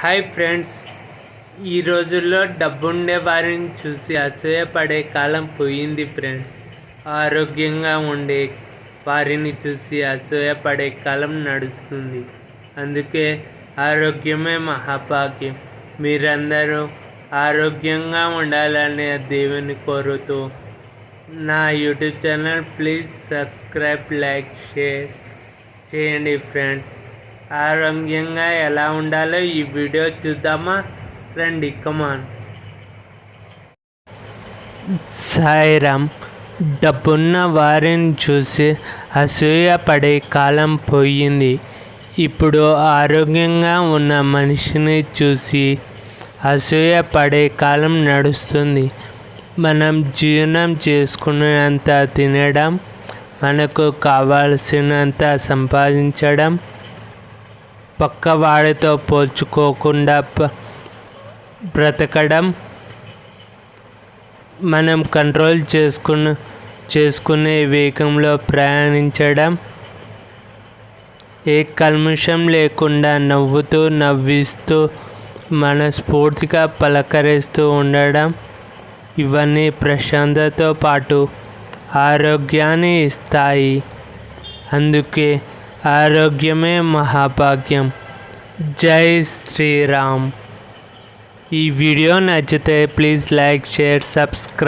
Hi friends, ఈ రోజుల్లో డబ్బుండే వారిని చూసి అసూయపడే కాలం పోయింది ఫ్రెండ్స్. ఆరోగ్యంగా ఉండే వారిని చూసి అసూయపడే కాలం నడుస్తుంది. అందుకే ఆరోగ్యమే మహాభాగ్యం. మీరందరూ ఆరోగ్యంగా ఉండాలనే దేవుని కోరుతూ నా YouTube channel please subscribe, like, share చేయండి ఫ్రెండ్స్. ఆరోగ్యంగా ఎలా ఉండాలో ఈ వీడియో చూద్దామా? రండి, కమాన్. సాయిరామ్. డబ్బున్న వారిని చూసి అసూయపడే కాలం పోయింది. ఇప్పుడు ఆరోగ్యంగా ఉన్న మనిషిని చూసి అసూయపడే కాలం నడుస్తుంది. మనం జీర్ణం చేసుకునేంత తినడం, మనకు కావాల్సినంత సంపాదించడం, పక్కవాడితో పోల్చుకోకుండా బ్రతకడం, మనం కంట్రోల్ చేసుకునే వేగంలో ప్రయాణించడం, ఏ కల్మషం లేకుండా నవ్వుతూ నవ్విస్తూ మనస్ఫూర్తిగా పలకరిస్తూ ఉండడం, ఇవన్నీ ప్రశాంతతతో పాటు ఆరోగ్యాన్ని ఇస్తాయి. అందుకే ఆరోగ్యమే మహాభాగ్యం. జై శ్రీరామ్. ఈ వీడియో నచ్చితే ప్లీజ్ లైక్, షేర్, సబ్స్క్రైబ్.